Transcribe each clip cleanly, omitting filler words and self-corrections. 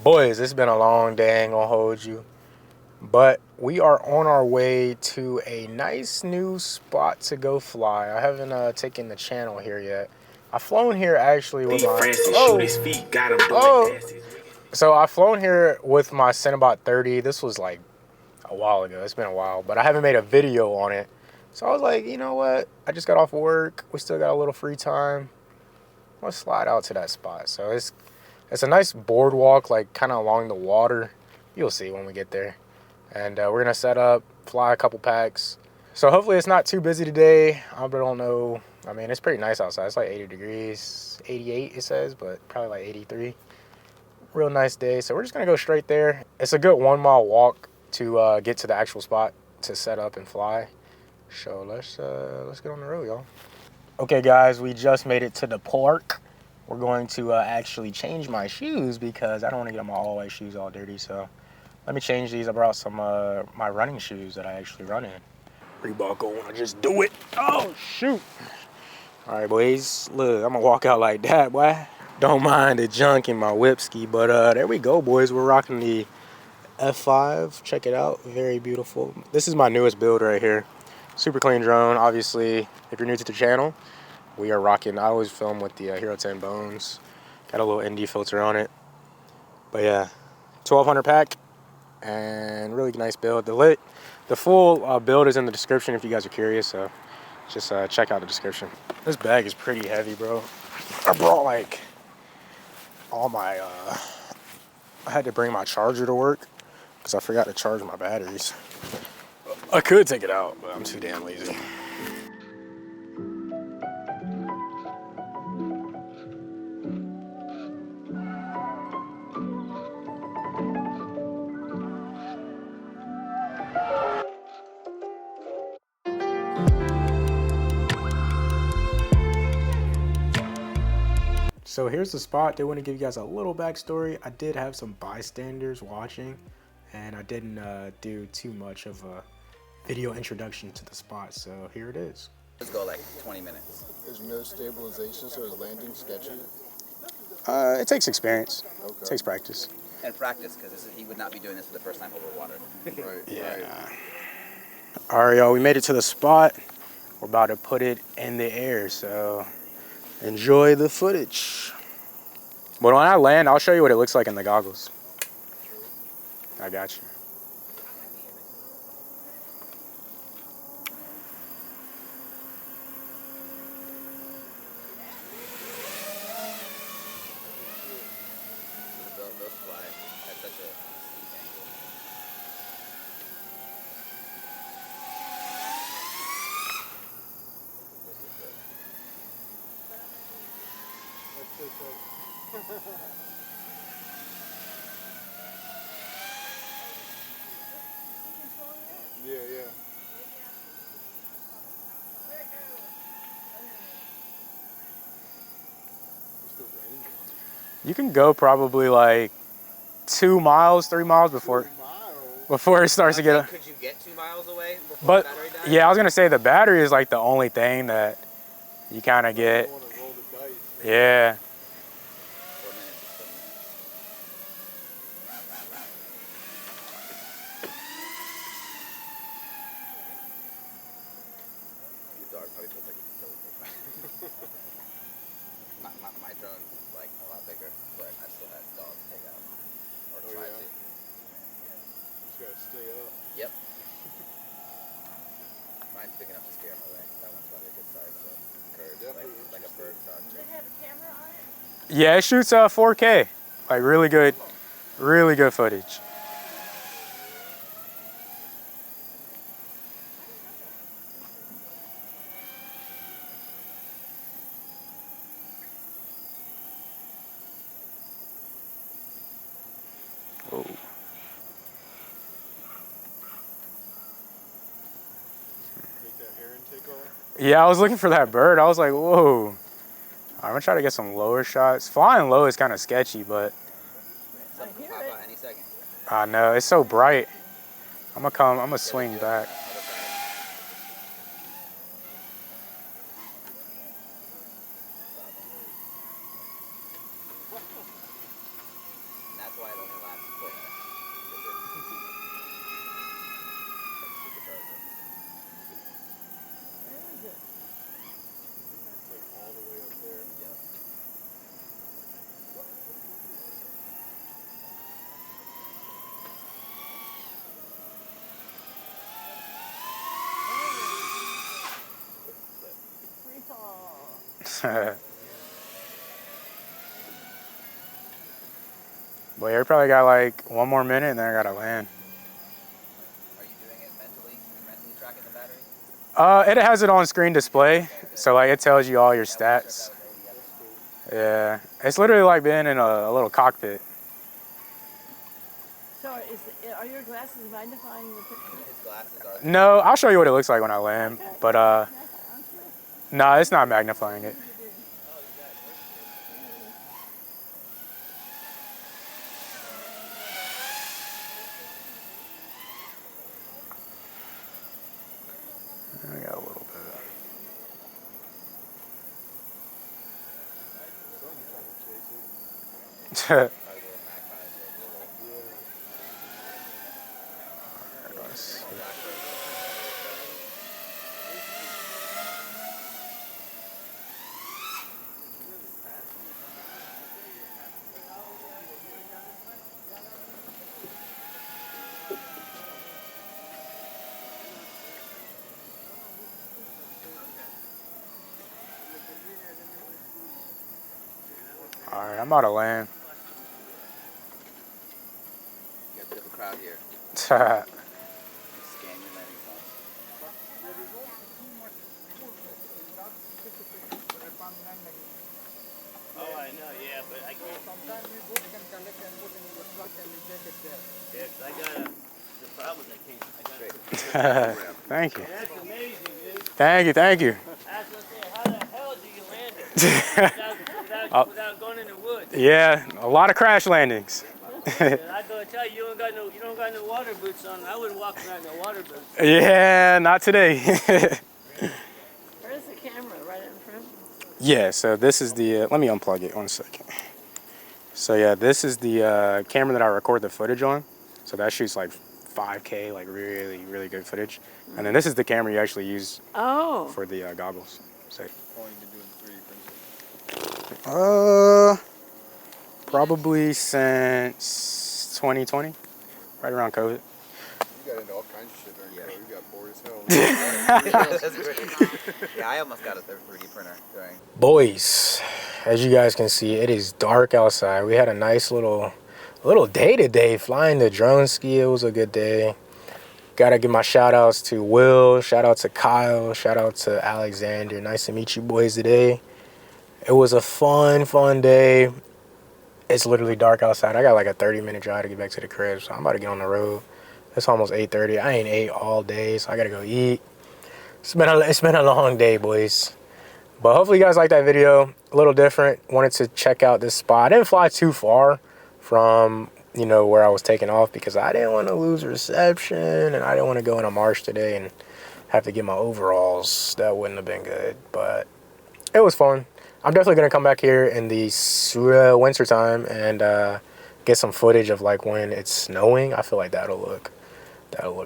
Boys, it's been a long day, ain't gonna hold you. But we are on our way to a nice new spot to go fly. I haven't taken the channel here yet. I've flown here actually with my... So I've flown here with my Cinnabot 30. This was like a while ago. It's been a while, but I haven't made a video on it. So I was like, you know what? I just got off work. We still got a little free time. Let's slide out to that spot. So it's a nice boardwalk, like kind of along the water. You'll see when we get there. And we're gonna set up, fly a couple packs. So hopefully it's not too busy today. I don't know. I mean, it's pretty nice outside. It's like 80 degrees, 88 it says, but probably like 83. Real nice day. So we're just gonna go straight there. It's a good 1 mile walk to get to the actual spot to set up and fly. So let's get on the road, y'all. Okay, guys, we just made it to the park. We're going to actually change my shoes because I don't want to get my all-white shoes all dirty. So let me change these. I brought some my running shoes that I actually run in. Reebok want to just do it. Oh, shoot. All right, boys. Look, I'm going to walk out like that, boy. Don't mind the junk in my whipski. But there we go, boys. We're rocking the F5. Check it out. Very beautiful. This is my newest build right here. Super clean drone. Obviously, if you're new to the channel, we are rocking. I always film with the Hero 10 Bones. Got a little ND filter on it. But yeah, 1200 pack. And really nice build. The full build is in the description if you guys are curious, so just check out the description. This bag is pretty heavy, bro. I brought like all my I had to bring my charger to work because I forgot to charge my batteries. I could take it out, but I'm too damn lazy. So here's the spot. They want to give you guys a little backstory. I did have some bystanders watching, and I didn't do too much of a video introduction to the spot. So here it is. Let's go like 20 minutes. There's no stabilization, so is landing sketchy? It takes experience. Okay. It takes practice. And practice, because he would not be doing this for the first time over water. Right. Yeah. Right. All right, y'all. We made it to the spot. We're about to put it in the air, so enjoy the footage. But when I land, I'll show you what it looks like in the goggles. I got you. Those fly at such a steep angle. Yeah, yeah. You can go probably like 2 miles, 3 miles before it starts to get. Could you get 2 miles away before But the battery dies? yeah, I was gonna say the battery is like the only thing that you kind of get. Yeah. 4 minutes is 4 minutes. Your dog probably feels like he's killed me. My drone's like a lot bigger, but I still had dogs take out. Or try to. Just gotta stay up. Yep. Mine's big enough to scare him away. That one's probably a good size, but curved, like a bird dog. Does it have a camera on it? Yeah, it shoots 4K, like really good footage. Oh. Make that heron take off. Yeah, I was looking for that bird. I was like, whoa. I'm gonna try to get some lower shots. Flying low is kind of sketchy, but Something could pop out any second. I know it's so bright. I'm gonna swing back. That's why I don't even Boy, you probably got like 1 more minute and then I gotta land. Are you doing it mentally? Mentally tracking the battery? It has it on screen display, so like it tells you all your stats. Yeah, it's literally like being in a little cockpit. So are your glasses magnifying the picture? His glasses are. No, I'll show you what it looks like when I land, but no, it's not magnifying it. I got a little bit. Alright, I'm about to land. You got to feel the crowd here. Oh, Scan your landing zone. Oh, I know, yeah, but I can't. Sometimes we both can collect and put in the truck and we take it there. Yeah, 'cause I got the problem is I can't. thank you. That's amazing, dude. Thank you, thank you. I was gonna say, how the hell do you land it without going in the woods? Yeah, a lot of crash landings. And I gotta tell you, you don't got no water boots on. I wouldn't walk around in no water boots. Yeah, not today. Where's the camera? Right in front? Yeah, so this is the, let me unplug it 1 second. So yeah, this is the camera that I record the footage on. So that shoots like 5K, like really, really good footage. And then this is the camera you actually use for the goggles. So, Oh, you've been doing 3D printing? probably since 2020, right around COVID. You got into all kinds of shit during COVID. You got bored as hell. That's great. Yeah, I almost got a 3D printer during. Boys, as you guys can see, it is dark outside. We had a nice little day today flying the drone ski. It was a good day. Gotta give my shout outs to Will, shout out to Kyle, shout out to Alexander. Nice to meet you boys today. It was a fun day. It's literally dark outside. I got like a 30-minute drive to get back to the crib, so I'm about to get on the road. It's almost 8:30. I ain't ate all day, so I gotta go eat. It's been a long day, boys. But hopefully you guys like that video. A little different. Wanted to check out this spot. I didn't fly too far from, you know, where I was taking off because I didn't want to lose reception and I didn't want to go in a marsh today and have to get my overalls. That wouldn't have been good, but it was fun. I'm definitely going to come back here in the winter time and get some footage of like when it's snowing. I feel like that'll look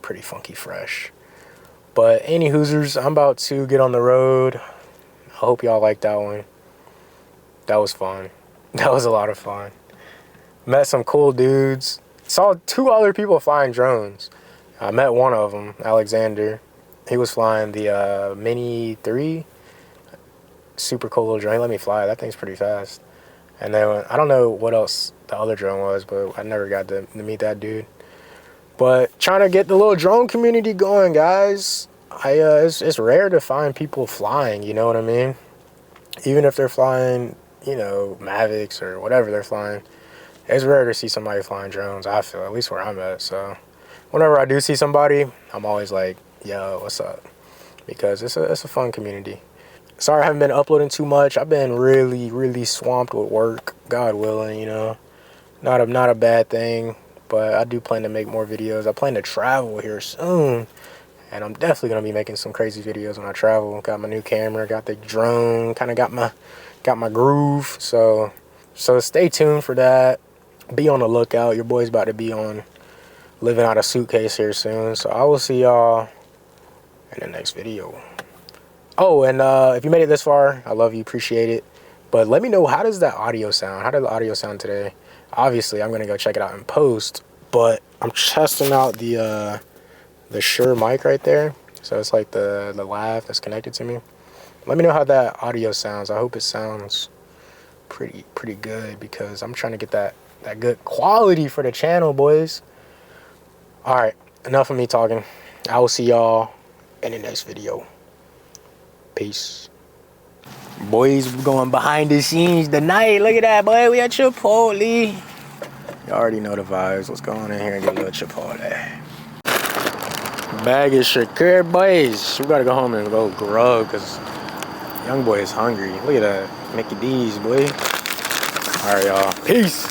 pretty funky fresh. But any Hoosers, I'm about to get on the road. I hope y'all liked that one. That was fun. That was a lot of fun. Met some cool dudes. Saw 2 other people flying drones. I met one of them, Alexander. He was flying the Mini 3. Super cool little drone. He let me fly. That thing's pretty fast. And then I don't know what else the other drone was, but I never got to meet that dude. But trying to get the little drone community going, guys. It's rare to find people flying, you know what I mean? Even if they're flying, you know, Mavics or whatever they're flying. It's rare to see somebody flying drones, I feel, at least where I'm at. So whenever I do see somebody, I'm always like, yo, what's up? Because it's a fun community. Sorry I haven't been uploading too much. I've been really swamped with work, God willing, you know. Not a bad thing, but I do plan to make more videos. I plan to travel here soon, and I'm definitely going to be making some crazy videos when I travel. Got my new camera, got the drone, kind of got my groove. So stay tuned for that. Be on the lookout. Your boy's about to be on living out a suitcase here soon. So I will see y'all in the next video. Oh, and if you made it this far, I love you, appreciate it. But let me know, how does that audio sound? How did the audio sound today? Obviously, I'm going to go check it out in post, but I'm testing out the Shure mic right there. So it's like the lav that's connected to me. Let me know how that audio sounds. I hope it sounds pretty good because I'm trying to get that good quality for the channel, boys. All right, enough of me talking. I will see y'all in the next video. Peace. Boys, we're going behind the scenes tonight. Look at that, boy. We at Chipotle. You already know the vibes. Let's go on in here and get a little Chipotle. Bag is secure, boys. We gotta go home and go grub because young boy is hungry. Look at that. Mickey D's, boy. All right, y'all. Peace.